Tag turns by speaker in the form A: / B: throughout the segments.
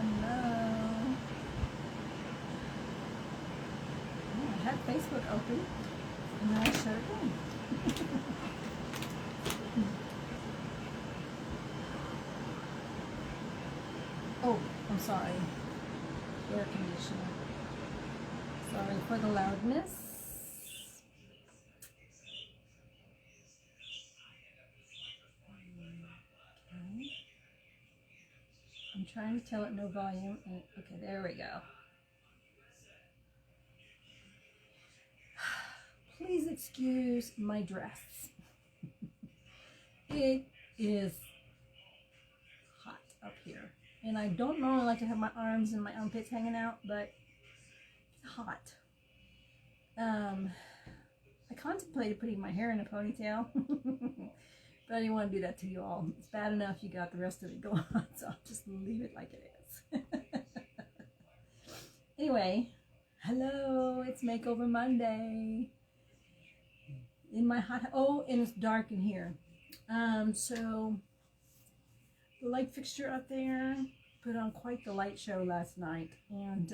A: Hello. Oh, I had Facebook open and then I shut it down. Oh, I'm sorry. Air conditioner. Sorry for the loudness. Okay. I'm trying to tell it no volume. And, okay, there we go. Please excuse my dress. It is hot up here. And I don't normally like to have my arms and my armpits hanging out, but it's hot. I contemplated putting my hair in a ponytail, but I didn't want to do that to you all. It's bad enough you got the rest of it going on, so I'll just leave it like it is. Anyway, hello, it's Makeover Monday. In my hot, oh, and it's dark in here. So the light fixture up there put on quite the light show last night, and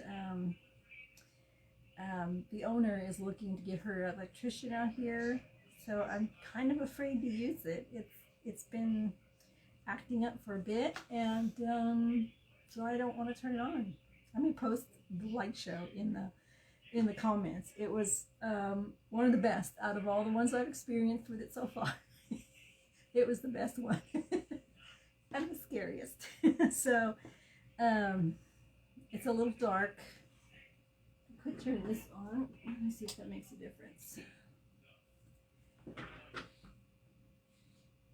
A: the owner is looking to get her electrician out here, so I'm kind of afraid to use it. It's been acting up for a bit, and so I don't want to turn it on. I may post the light show in the comments. It was one of the best out of all the ones I've experienced with it so far. It was the best one and the scariest. So it's a little dark. I could turn this on. Let me see if that makes a difference.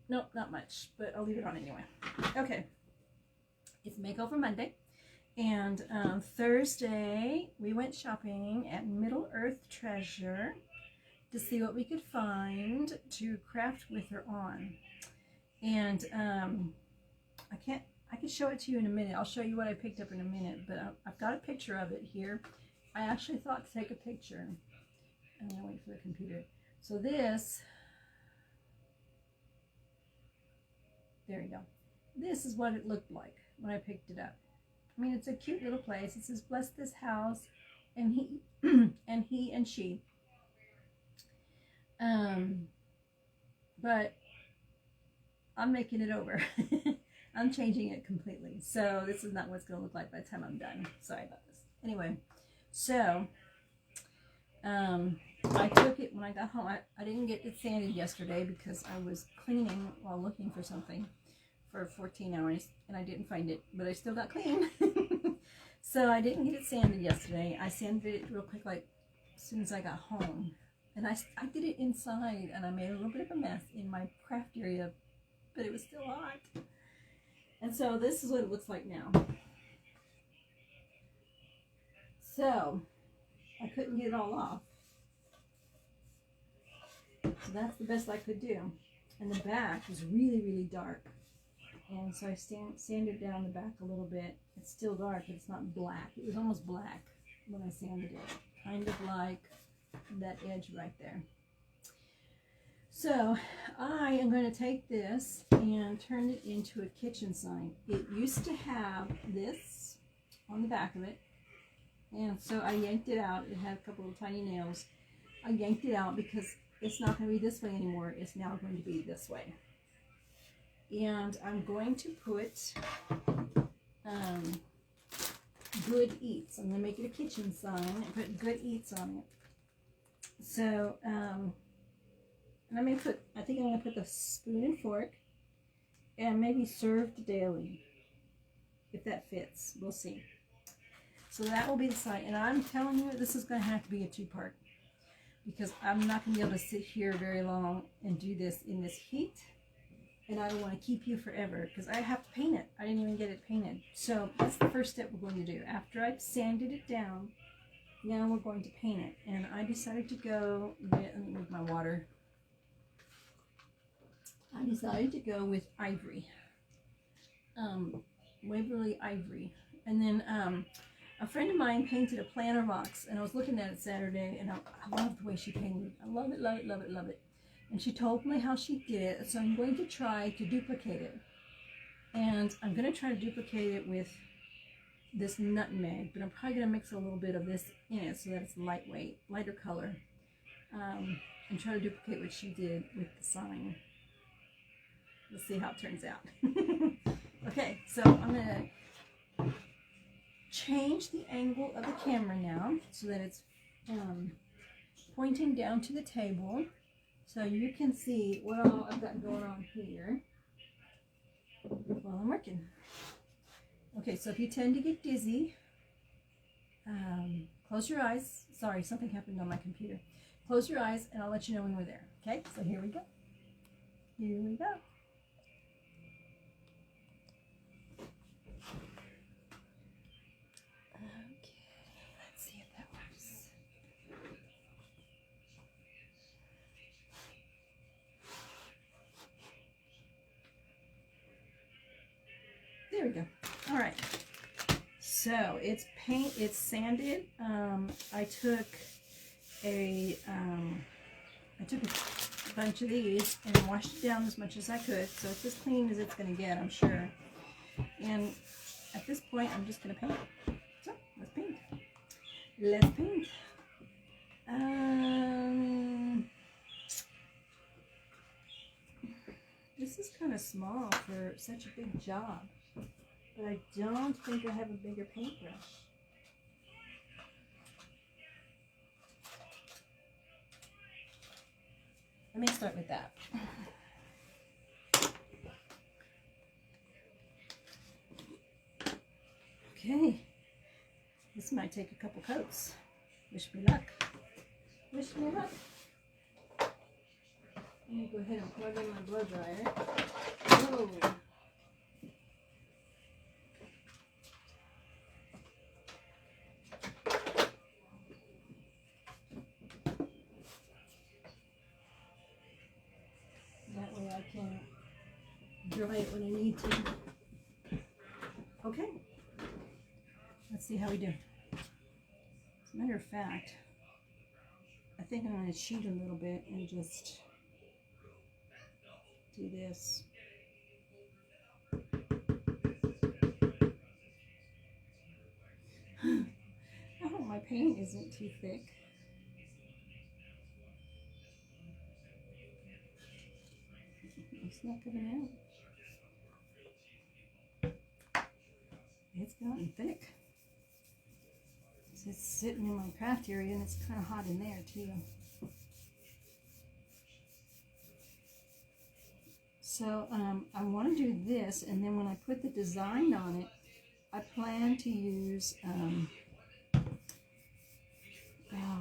A: Nope, not much, but I'll leave it on anyway. Okay, it's Makeover Monday, and Thursday we went shopping at Middle Earth Treasure to see what we could find to craft with her on. And I can show it to you in a minute. I'll show you what I picked up in a minute, but I've got a picture of it here. I actually thought to take a picture. I'm gonna wait for the computer. So this, there you go. This is what it looked like when I picked it up. I mean, it's a cute little place. It says, "Bless this house," and he, and he and she. But I'm making it over. I'm changing it completely. So this is not what it's going to look like by the time I'm done. Sorry about this. Anyway, so I took it when I got home. I didn't get it sanded yesterday because I was cleaning while looking for something for 14 hours and I didn't find it, but I still got clean. So I didn't get it sanded yesterday. I sanded it real quick, like as soon as I got home. And I did it inside, and I made a little bit of a mess in my craft area, but it was still hot. And so this is what it looks like now. So I couldn't get it all off. So that's the best I could do. And the back was really, really dark. And so I sanded down the back a little bit. It's still dark, but it's not black. It was almost black when I sanded it. Kind of like that edge right there. So I am going to take this and turn it into a kitchen sign. It used to have this on the back of it, and so I yanked it out. It had a couple of tiny nails. I yanked it out because it's not going to be this way anymore. It's now going to be this way. And I'm going to put Good Eats. I'm going to make it a kitchen sign and put Good Eats on it. So, and I think I'm going to put the spoon and fork and maybe served daily, if that fits. We'll see. So that will be the sign. And I'm telling you, this is going to have to be a two-part because I'm not going to be able to sit here very long and do this in this heat. And I don't want to keep you forever because I have to paint it. I didn't even get it painted. So that's the first step we're going to do. After I've sanded it down, now we're going to paint it. And I decided to go with, let me move my water. I decided to go with ivory. Waverly Ivory. And then a friend of mine painted a planter box, and I was looking at it Saturday, and I love the way she painted it. I love it, love it, love it, love it. And she told me how she did it, so I'm going to try to duplicate it. And I'm going to try to duplicate it with this nutmeg, but I'm probably going to mix a little bit of this in it so that it's lightweight, lighter color, and try to duplicate what she did with the sign. We'll see how it turns out. Okay, so I'm going to change the angle of the camera now so that it's pointing down to the table so you can see what all I've got going on here while I'm working. Okay, so if you tend to get dizzy, close your eyes. Sorry, something happened on my computer. Close your eyes and I'll let you know when we're there. Okay, so here we go. Here we go. Okay, let's see if that works. There we go. All right. So it's sanded. I took a bunch of these and washed it down as much as I could. So it's as clean as it's going to get, I'm sure. And at this point, I'm just going to paint. So let's paint. Let's paint. This is kind of small for such a big job. But I don't think I have a bigger paintbrush. Let me start with that. Okay. This might take a couple coats. Wish me luck. Wish me luck. Let me go ahead and plug in my blow dryer. Whoa. I can dry it when I need to. Okay, let's see how we do. As a matter of fact, I think I'm going to cheat a little bit and just do this. I hope my paint isn't too thick. It's not coming out. It's gotten thick. So it's sitting in my craft area and it's kind of hot in there too. So I want to do this, and then when I put the design on it, I plan to use,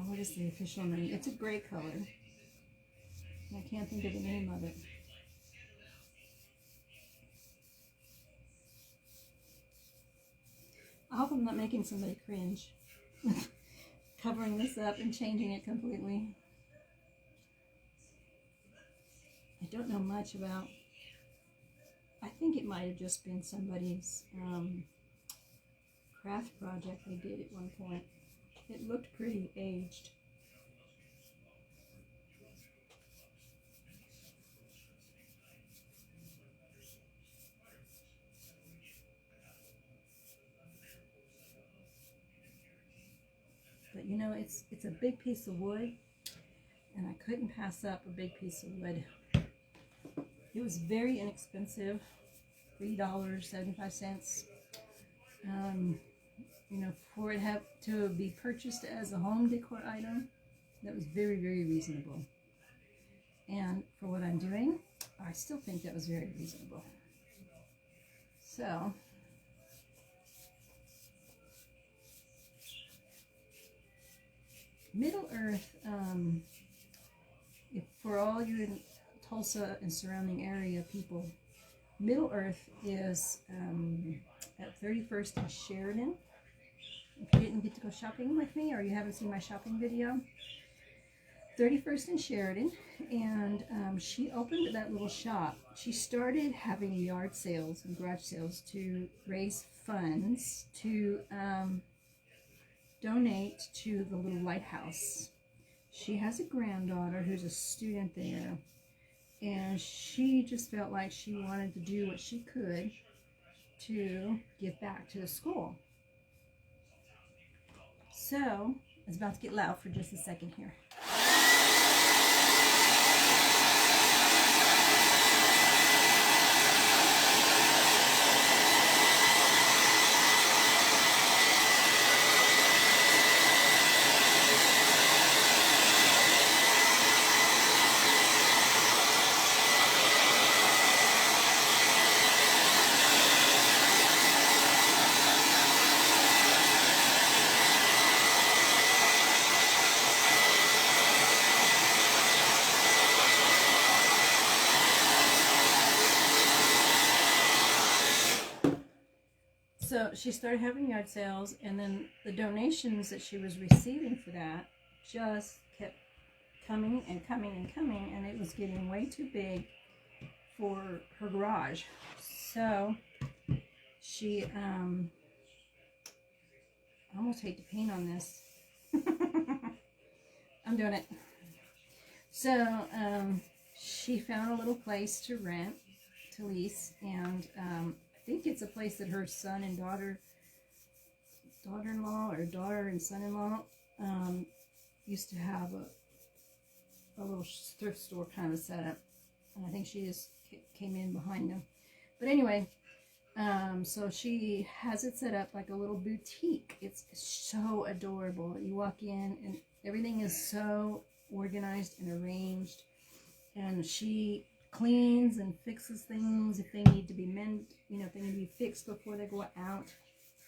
A: what is the official name? It's a gray color. I can't think of the name of it. I hope I'm not making somebody cringe. Covering this up and changing it completely. I don't know much about, I think it might have just been somebody's craft project they did at one point. It looked pretty aged. But you know, it's a big piece of wood, and I couldn't pass up a big piece of wood. It was very inexpensive, $3.75. You know, for it to be purchased as a home decor item, that was very, very reasonable. And for what I'm doing, I still think that was very reasonable. So, Middle Earth, for all you in Tulsa and surrounding area people, Middle Earth is at 31st and Sheridan. If you didn't get to go shopping with me, or you haven't seen my shopping video, 31st and Sheridan, and she opened that little shop. She started having yard sales and garage sales to raise funds to donate to the little lighthouse. She has a granddaughter who's a student there, and she just felt like she wanted to do what she could to give back to the school. So it's about to get loud for just a second here. So she started having yard sales, and then the donations that she was receiving for that just kept coming and coming and coming, and it was getting way too big for her garage. So she, I almost hate to paint on this. I'm doing it. So she found a little place to rent, to lease, and I think it's a place that her son and daughter-in-law or daughter and son-in-law used to have a little thrift store kind of setup, and I think she just came in behind them. But anyway, so she has it set up like a little boutique. It's so adorable. You walk in and everything is so organized and arranged, and she cleans and fixes things if they need to be mended, you know, if they need to be fixed before they go out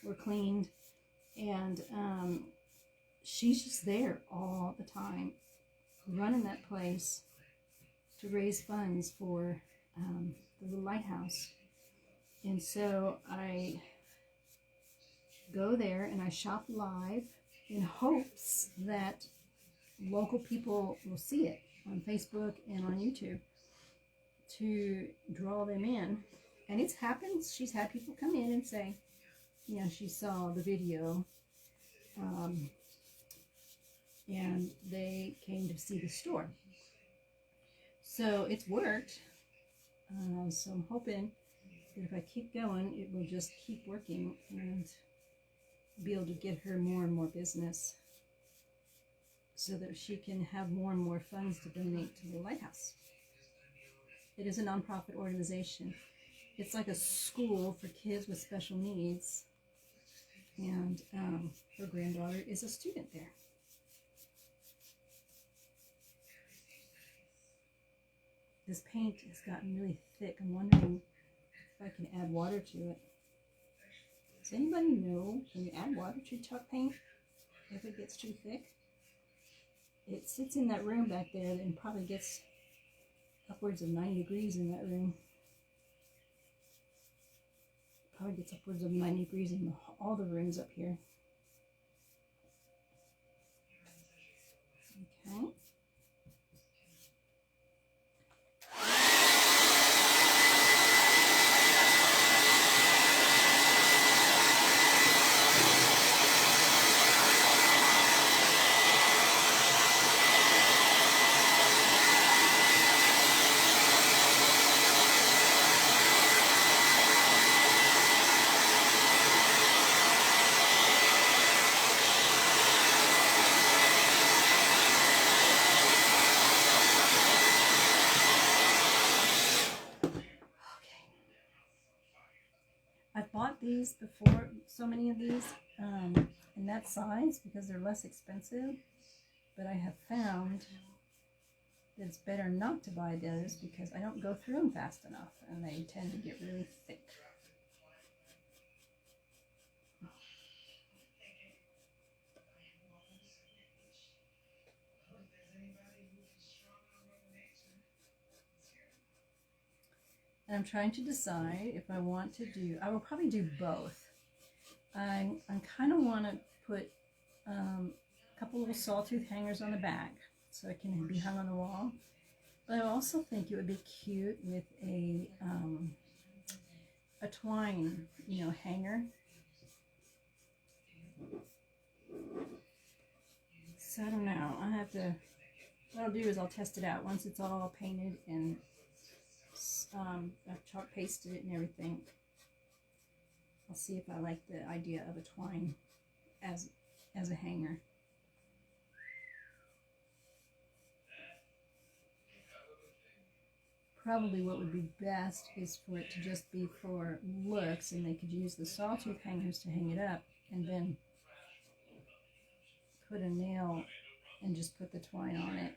A: or cleaned. And she's just there all the time, running that place to raise funds for the little lighthouse. And so I go there and I shop live in hopes that local people will see it on Facebook and on YouTube to draw them in. And it's happened. She's had people come in and say, you know, she saw the video and they came to see the store. So it's worked. So I'm hoping that if I keep going, it will just keep working and be able to get her more and more business so that she can have more and more funds to donate to the lighthouse. It is a nonprofit organization. It's like a school for kids with special needs, and her granddaughter is a student there. This paint has gotten really thick. I'm wondering if I can add water to it. Does anybody know, can you add water to chalk paint if it gets too thick? It sits in that room back there and probably gets upwards of 90 degrees in that room. Probably gets upwards of 90 degrees in all the rooms up here. Okay. I've bought these before, so many of these in that size because they're less expensive, but I have found that it's better not to buy those because I don't go through them fast enough and they tend to get really thick. And I'm trying to decide if I want to do, I will probably do both. I kind of want to put a couple little sawtooth hangers on the back so it can be hung on the wall. But I also think it would be cute with a twine, you know, hanger. So I don't know. I have to, what I'll do is I'll test it out once it's all painted and I've chalk pasted it and everything. I'll see if I like the idea of a twine as as a hanger. Probably what would be best is for it to just be for looks, and they could use the sawtooth hangers to hang it up, and then put a nail and just put the twine on it,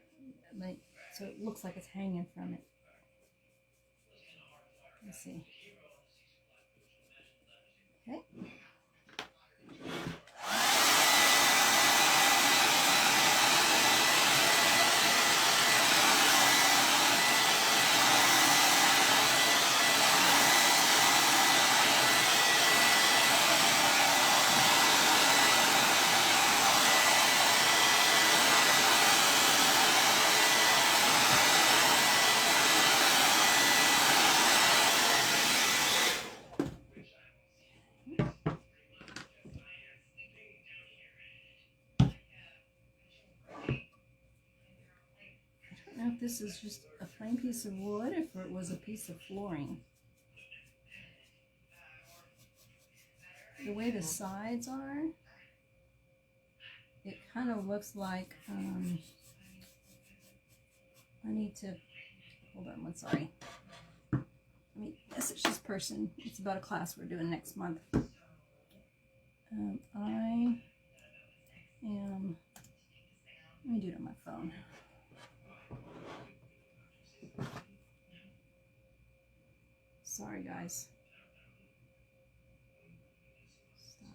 A: like so it looks like it's hanging from it. Let's see. Okay. I don't know if this is just a plain piece of wood, if it was a piece of flooring. The way the sides are, it kind of looks like, I need to, hold on one, sorry. Let me message this person. It's about a class we're doing next month. I am, let me do it on my phone. Sorry, guys. Stop.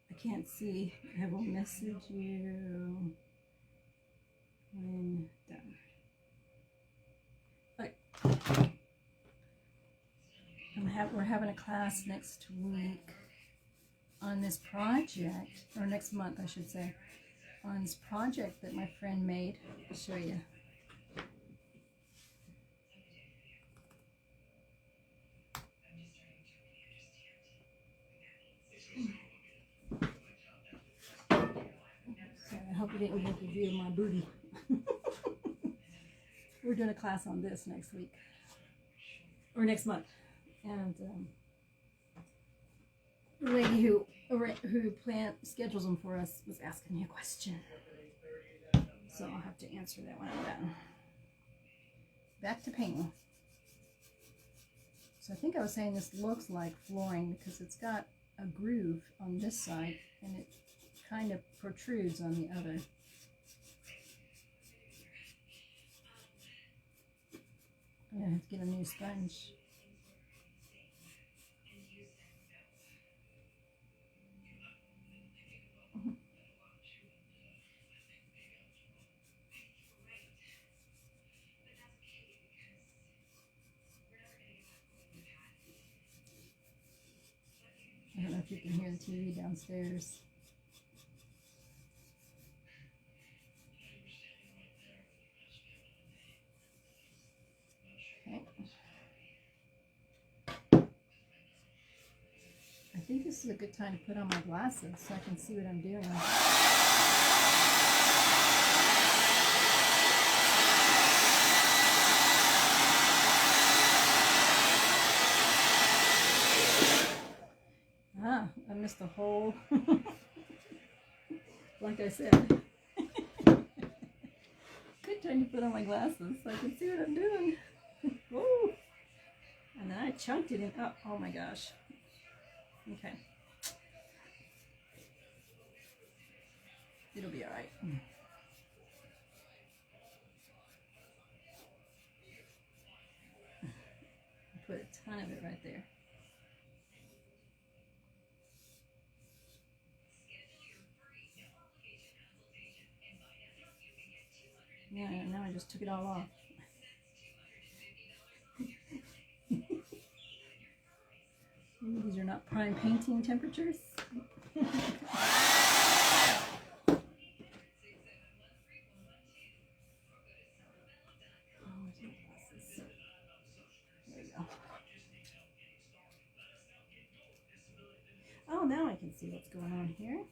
A: I can't see. I will message you when done. Right. We're having a class next week on this project, or next month I should say, on this project that my friend made. I'll show you. So I hope you didn't get a view of my booty. We're doing a class on this next week, or next month, and the lady who schedules them for us was asking me a question, so I'll have to answer that when I'm done. Back to painting. So I think I was saying this looks like flooring because it's got a groove on this side and it kind of protrudes on the other. I'm gonna have to get a new sponge. I don't know if you can hear the TV downstairs. Okay. I think this is a good time to put on my glasses so I can see what I'm doing. I missed the whole, like I said. Good time to put on my glasses so I can see what I'm doing. Woo! And then I chunked it in, oh my gosh. Okay. It'll be alright. Put a ton of it right there. Yeah, now I just took it all off. Maybe these are not prime painting temperatures. There you go. Oh, now I can see what's going on here.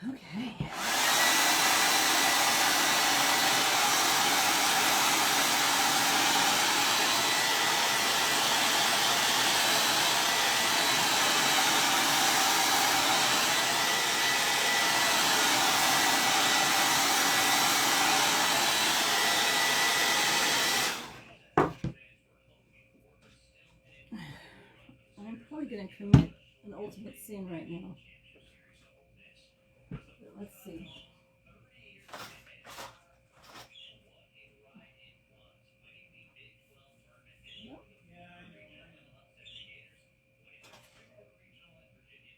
A: Okay. I'm probably going to commit an ultimate sin right now. But let's see.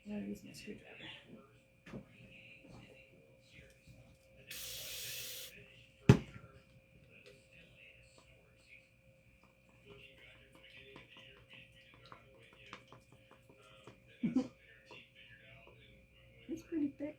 A: I'm going to use my screwdriver. It's pretty thick.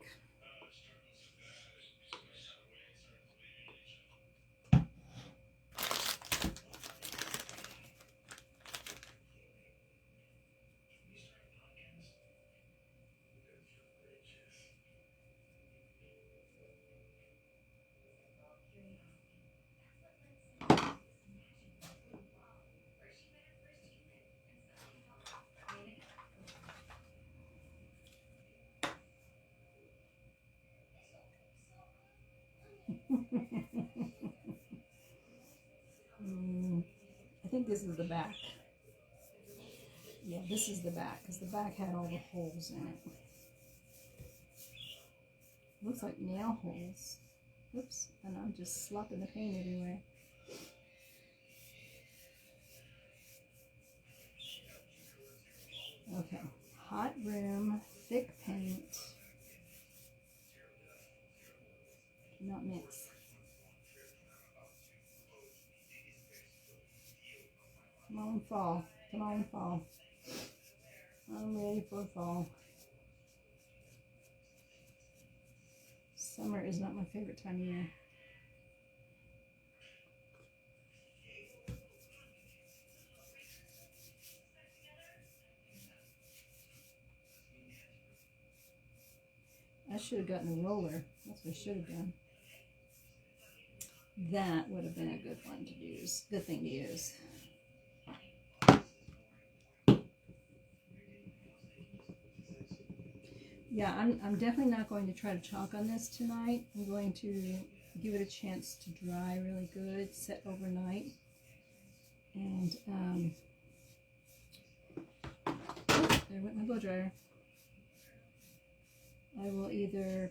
A: I think this is the back. Yeah, this is the back, because the back had all the holes in it. Looks like nail holes. Oops, and I'm just slopping the paint everywhere. Okay, hot room, thick paint. Do not mix. Come on, fall. Come on, fall. I'm ready for fall. Summer is not my favorite time of year. I should have gotten a roller. That's what I should have done. That would have been a good one to use. Good thing to use. Yeah, I'm definitely not going to try to chalk on this tonight. I'm going to give it a chance to dry really good, set overnight. And, there went my blow dryer. I will either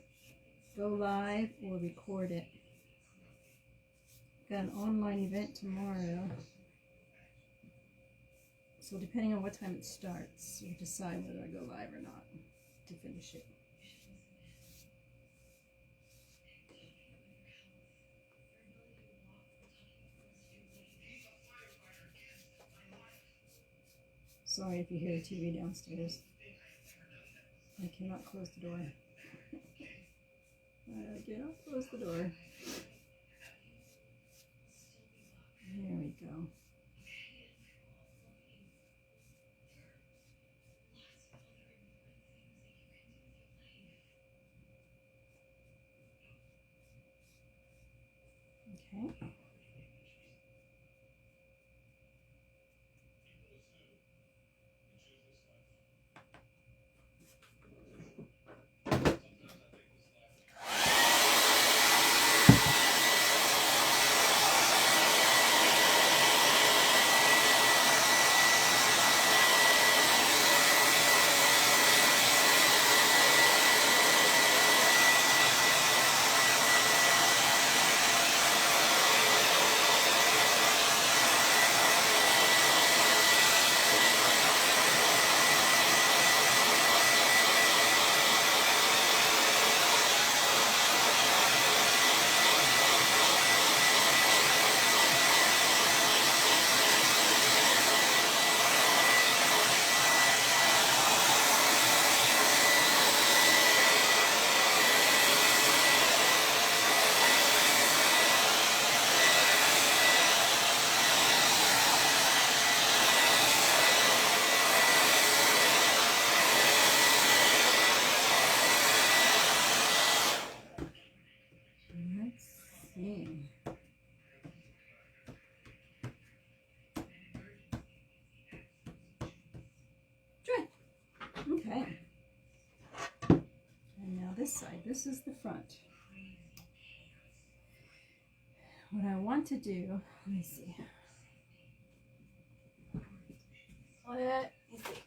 A: go live or record it. Got an online event tomorrow. So depending on what time it starts, we'll decide whether I go live or not to finish it. Sorry if you hear the TV downstairs. I cannot close the door. I cannot close the door. There we go. Okay. Okay. And now this side, this is the front. What I want to do, let me see. Let me see.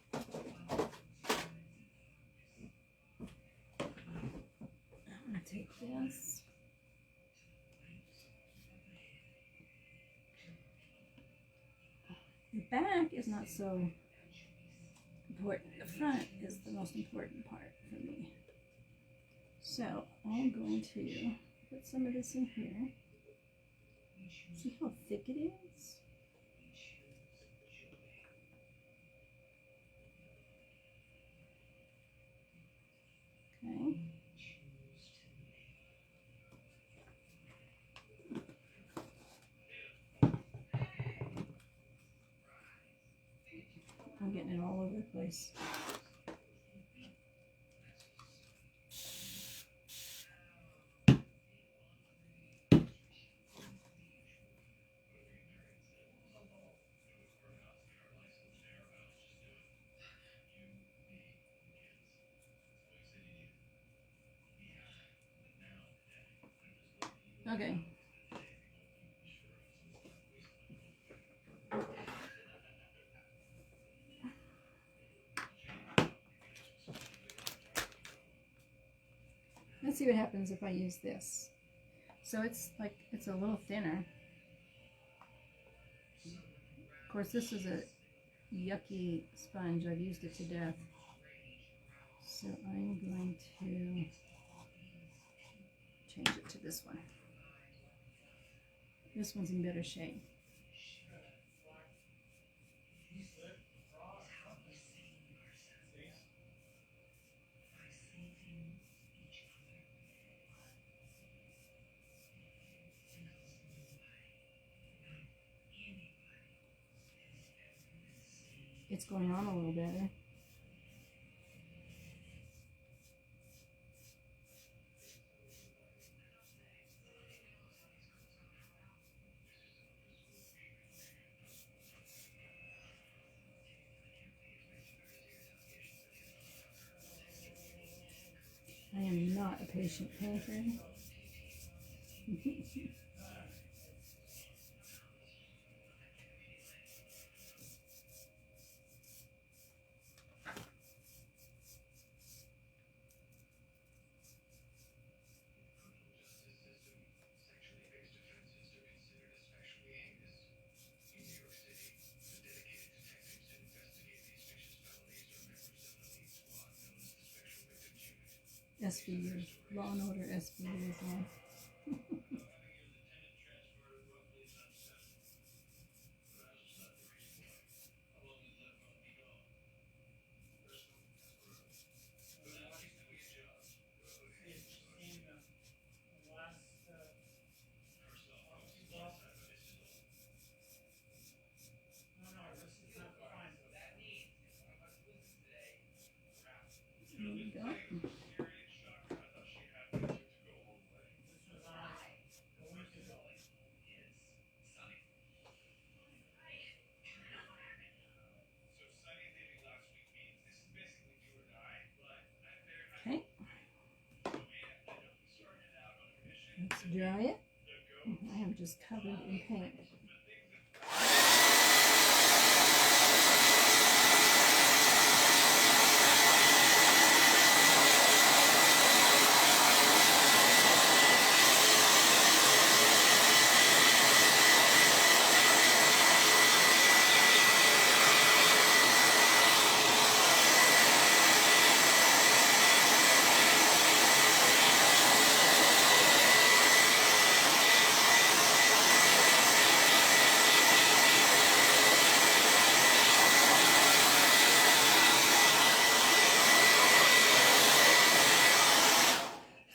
A: I'm going to take this. The back is not so important. The front is the most important part for me. So I'm going to put some of this in here. See how thick it is? Okay. I'm getting it all over the place. Okay. Let's see what happens if I use this. So it's like, it's a little thinner. Of course, this is a yucky sponge. I've used it to death. So I'm going to change it to this one. This one's in better shape. It's going on a little better. I am not a patient painter. SVU, Law and Order SVU is on. There we go. Okay. Let's dry it. I am just covered in paint.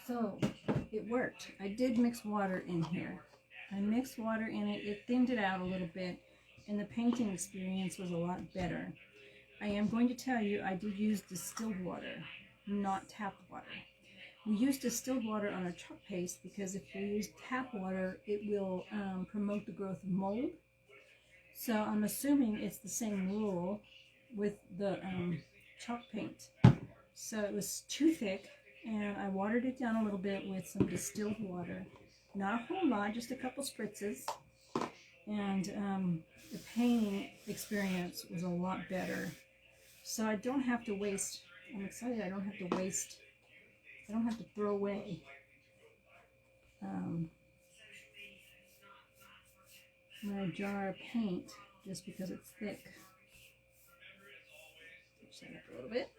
A: So it worked. I did mix water in here. I mixed water in it. It thinned it out a little bit, and the painting experience was a lot better. I am going to tell you I did use distilled water, not tap water. We use distilled water on our chalk paste because if you use tap water, it will promote the growth of mold. So I'm assuming it's the same rule with the chalk paint. So it was too thick, and I watered it down a little bit with some distilled water. Not a whole lot, just a couple spritzes. And the painting experience was a lot better. So I don't have to waste, I'm excited I don't have to waste, I don't have to throw away my jar of paint just because it's thick. Push that up a little bit.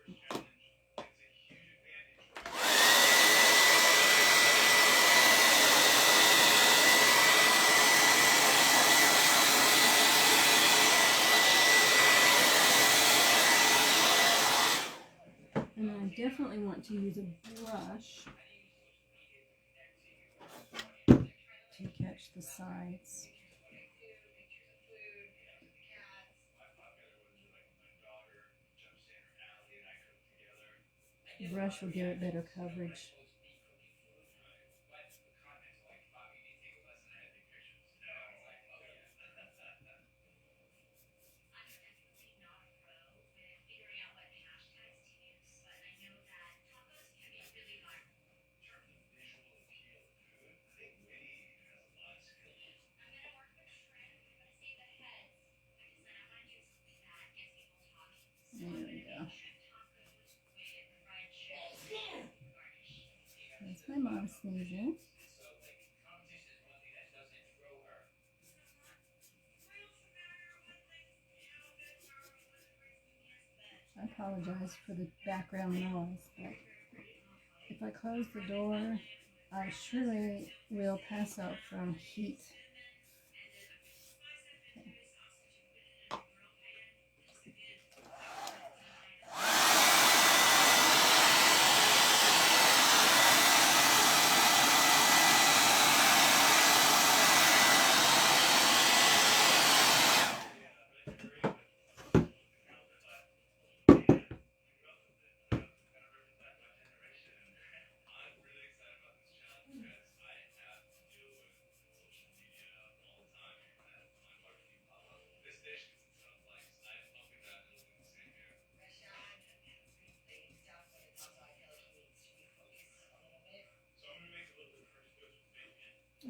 A: And I definitely want to use a brush to catch the sides. The brush will give it better coverage. There we go. That's my mom sneezing. I apologize for the background noise, but if I close the door, I surely will pass out from heat.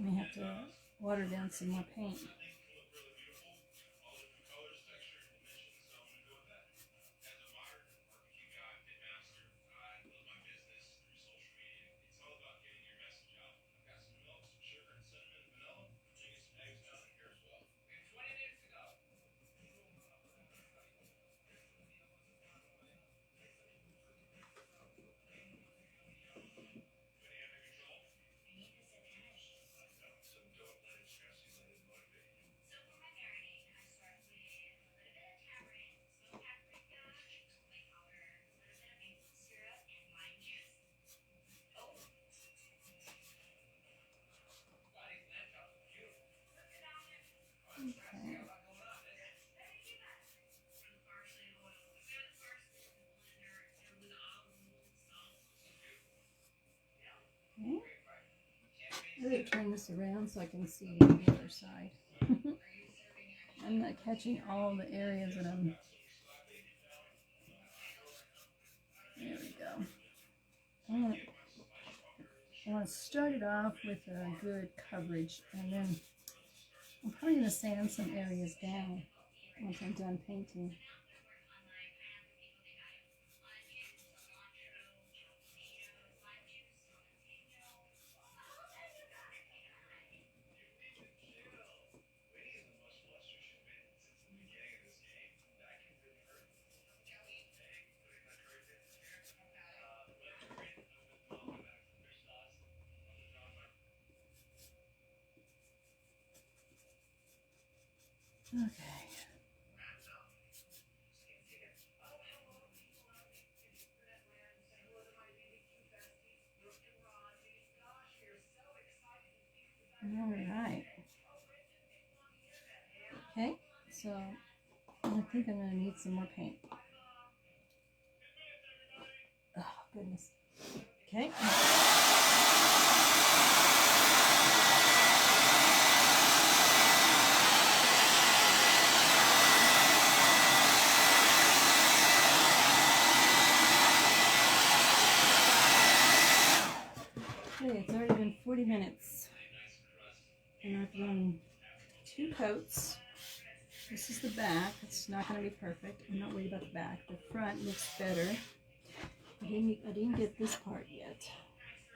A: We have to water down some more paint. Okay. I'm going to turn this around so I can see the other side. I'm not catching all the areas that I'm... There we go. I want to start it off with a good coverage, and then I'm probably going to sand some areas down once I'm done painting. Okay. All right. Okay, so I think I'm going to need some more paint. Oh, goodness. Okay. And I've done 2 coats. This is the back. It's not going to be perfect. I'm not worried about the back. The front looks better. I didn't get this part yet.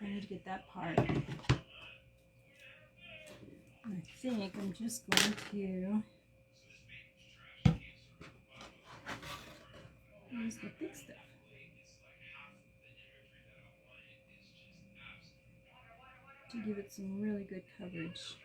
A: I need to get that part. I think I'm just going to use the thick stuff. To give it some really good coverage.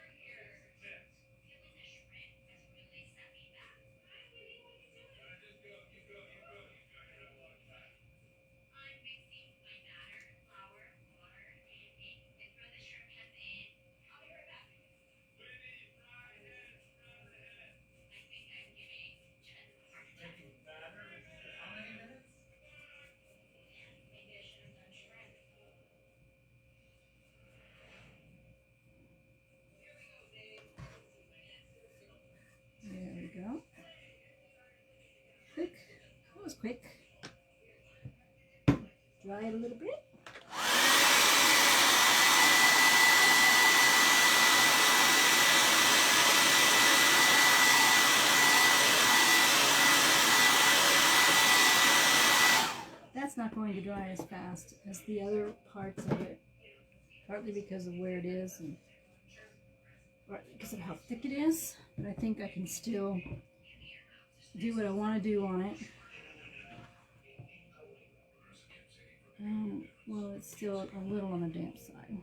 A: There we go. Quick. That was quick. Dry it a little bit. That's not going to dry as fast as the other parts of it, partly because of where it is and because of how thick it is, but I think I can still do what I want to do on it. Well, it's still a little on the damp side,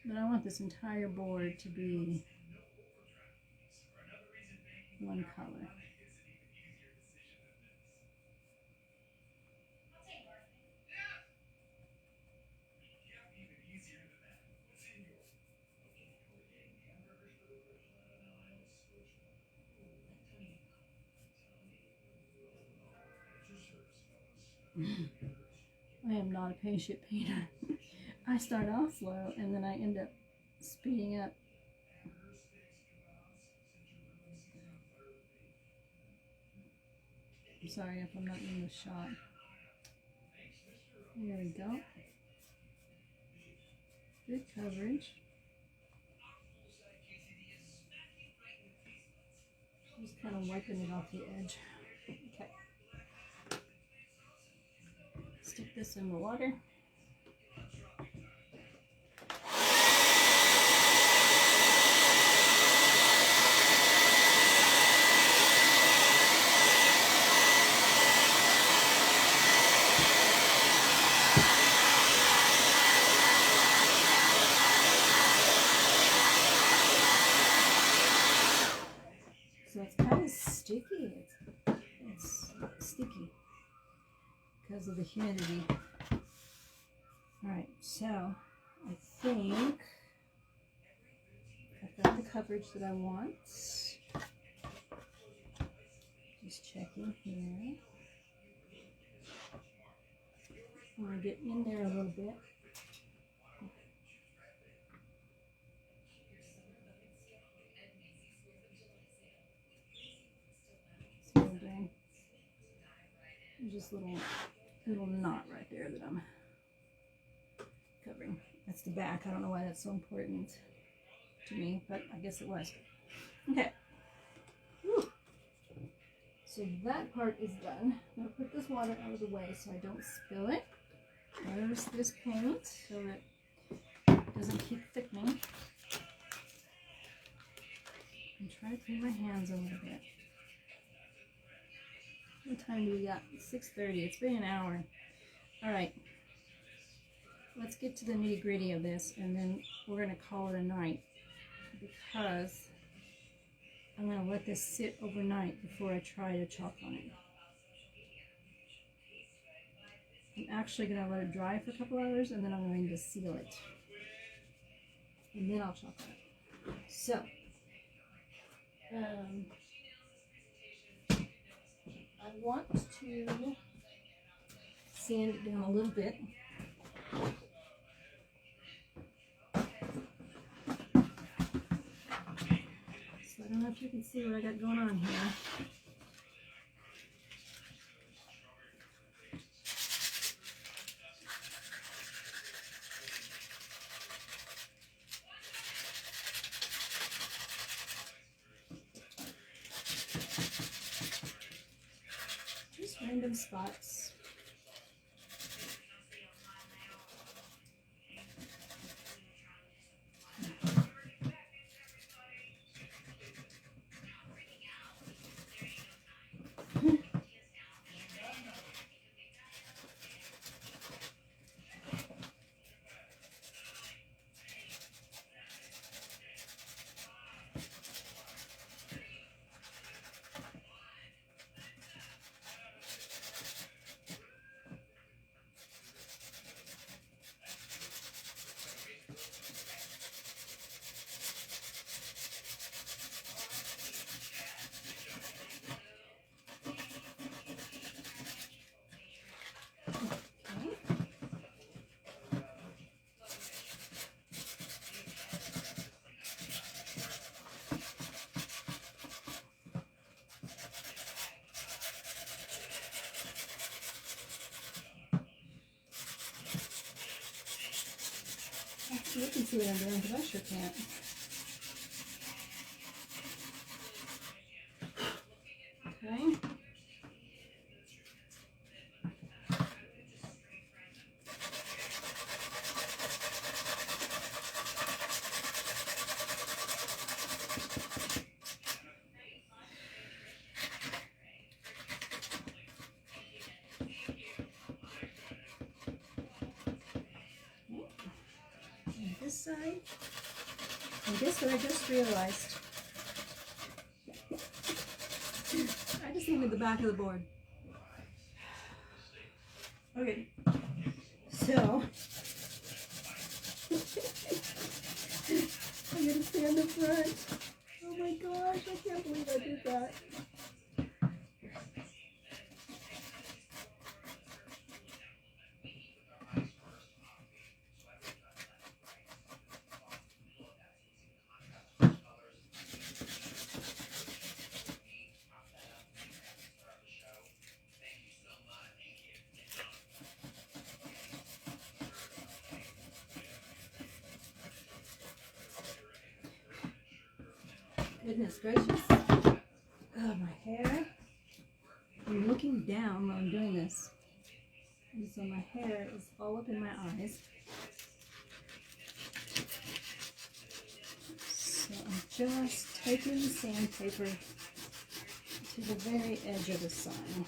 A: but I want this entire board to be one color. I am not a patient painter. I start off slow and then I end up speeding up. I'm sorry if I'm not in the shot. There we go. Good coverage. Just kind of wiping it off the edge. Okay. Stick this in the water. So it's kind of sticky. It's sticky because of the humidity. Alright, so I think I've got the coverage that I want. Just checking here. I want to get in there a little bit. See what I'm doing? There's just a little knot right there that I'm covering. That's the back. I don't know why that's so important to me, but I guess it was. Okay. Whew. So that part is done. I'm going to put this water out of the way so I don't spill it. There's this paint so that it doesn't keep thickening. And try to clean my hands a little bit. What time do we got? 6:30. It's been an hour. Alright. Let's get to the nitty gritty of this and then we're going to call it a night because I'm going to let this sit overnight before I try to chalk on it. I'm actually going to let it dry for a couple hours and then I'm going to seal it. And then I'll chalk on it. So, I want to sand it down a little bit. So I don't know if you can see what I got going on here. some spots. You can see what I'm doing because I sure can't. Okay. And this side. And guess what I just realized? I just needed the back of the board. Okay. So I'm gonna stand up front. Oh my gosh, I can't believe I did that. Goodness gracious. Oh, my hair. I'm looking down while I'm doing this. And so my hair is all up in my eyes. So I'm just taking the sandpaper to the very edge of the sign.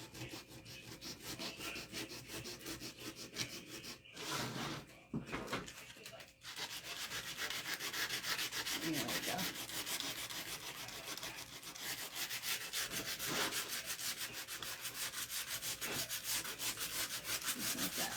A: There we go. Just like that.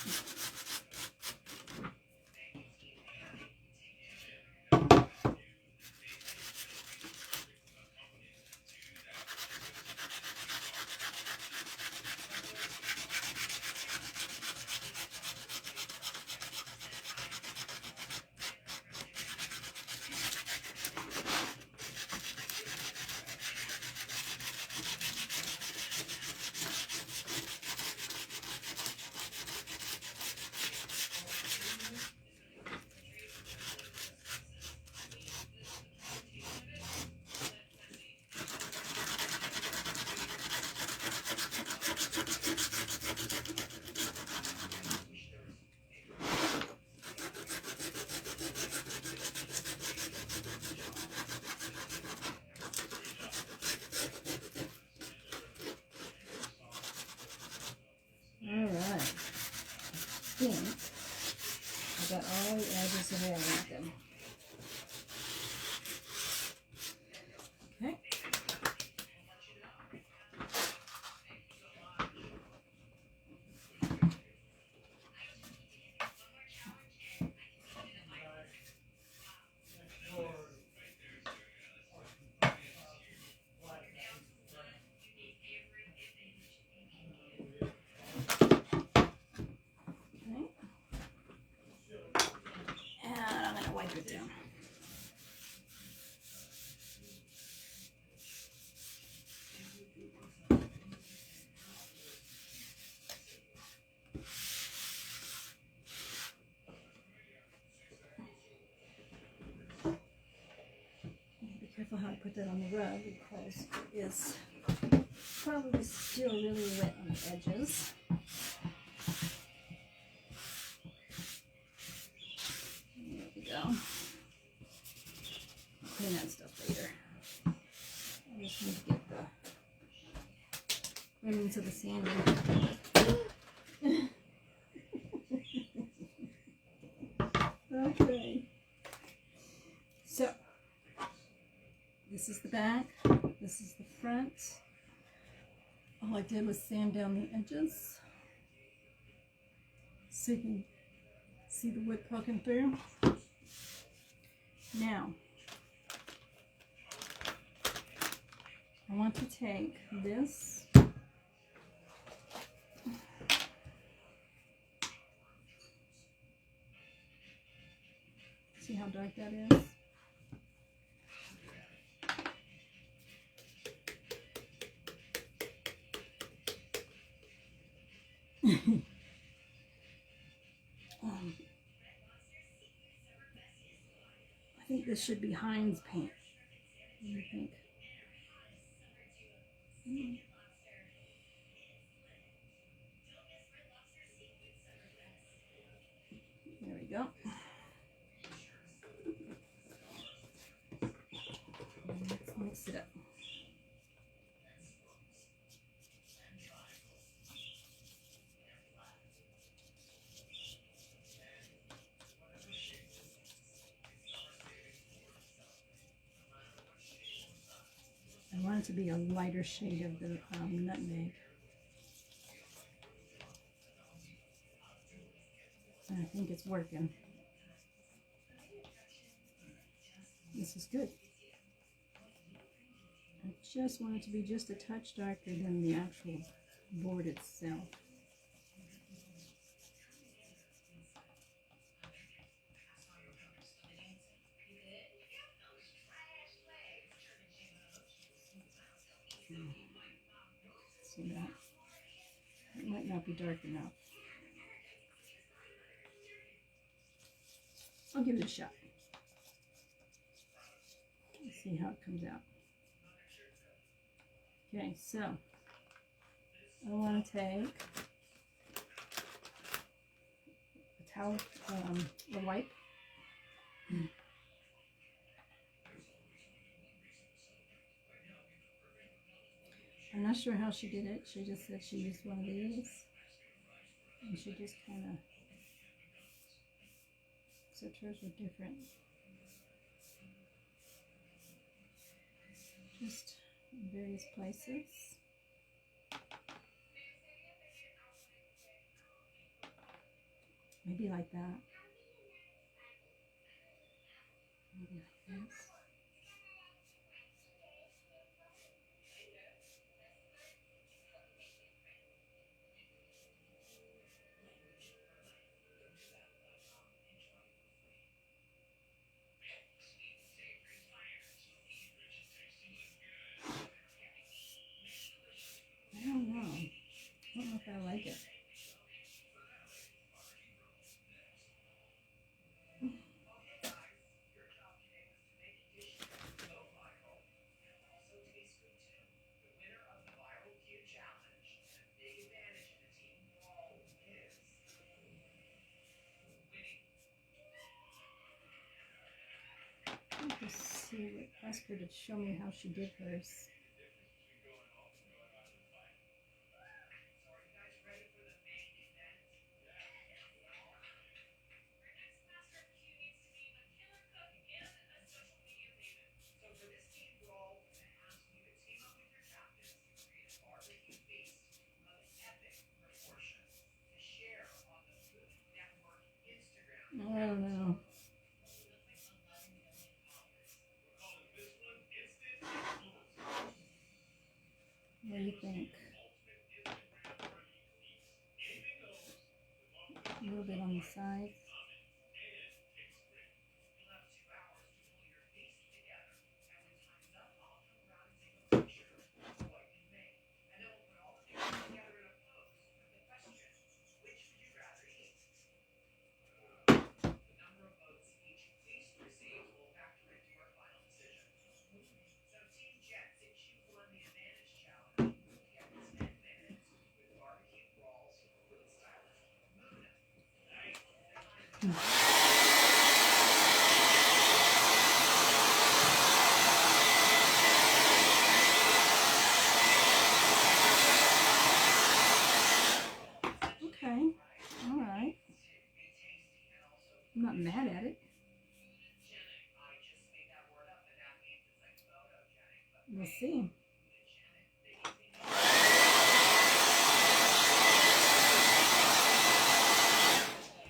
A: Alright, I think I got all the edges the way I want them. Okay. Down. Be careful how I put that on the rug because it is probably still really wet on the edges. There we go. I'll clean that stuff later. I just need to get the remnants of the sanding. Okay. So, this is the back. This is the front. All I did was sand down the edges so you can see the wood poking through. Now, I want to take this see how dark that is? I think this should be Heinz paint. What do you think? There we go. Let's mix it up. I want it to be a lighter shade of the nutmeg. And I think it's working. This is good. I just want it to be just a touch darker than the actual board itself. See that? It might not be dark enough. I'll give it a shot. Let's see how it comes out. Okay, so I want to take a towel, a wipe. I'm not sure how she did it. She just said she used one of these. And she just kind of, except hers were different. Just in various places. Maybe like that. Maybe like this. I don't know. I don't know if I like it. Let's see, ask her to show me how she did hers. I don't know. What do you think? A little bit on the side. Okay, all right. I'm not mad at it. We'll see.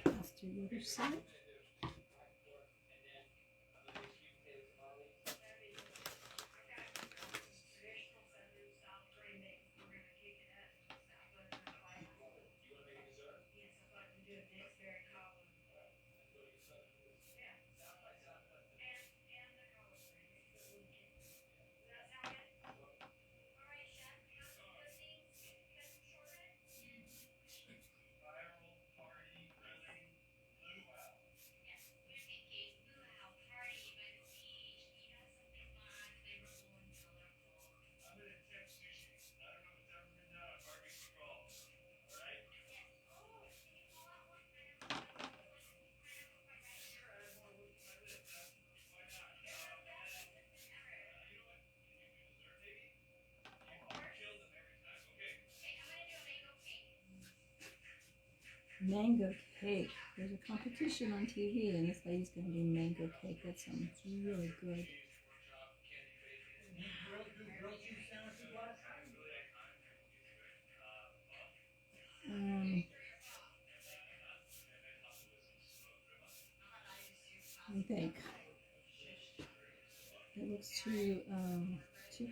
A: Let's do the other side. Mango cake. There's a competition on TV, and this lady's going to do mango cake. That sounds really good. What do you think? It looks too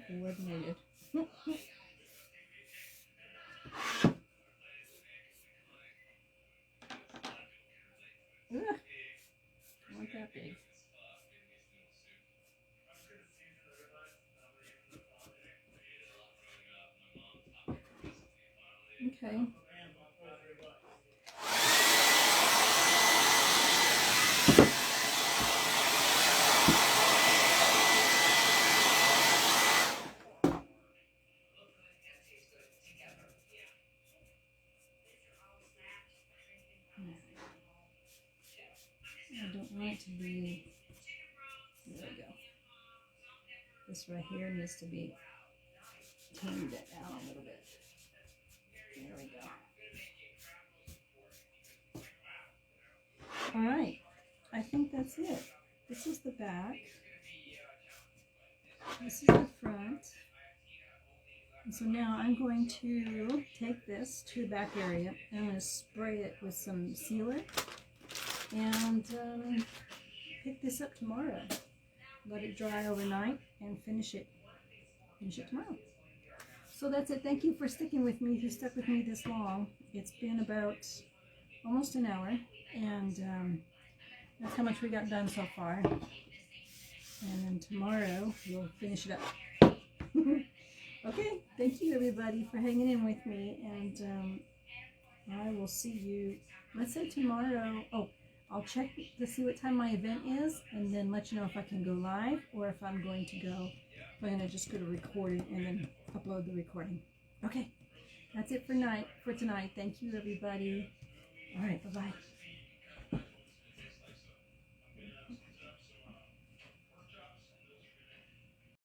A: coordinated. I want that big. Okay. I don't want it to be, there we go. This right here needs to be tamed down a little bit. There we go. All right, I think that's it. This is the back. This is the front. And so now I'm going to take this to the back area and I'm going to spray it with some sealer and pick this up tomorrow. Let it dry overnight and finish it tomorrow. So that's it. Thank you for sticking with me. If you stuck with me this long, it's been about almost an hour, and that's how much we got done so far. And then tomorrow we'll finish it up. Okay, thank you everybody for hanging in with me, and I will see you, let's say tomorrow. Oh, I'll check to see what time my event is, and then let you know if I can go live or if I'm going to go. I'm going to just go to record it and then upload the recording. Okay, that's it for tonight. Thank you everybody. All right, bye-bye.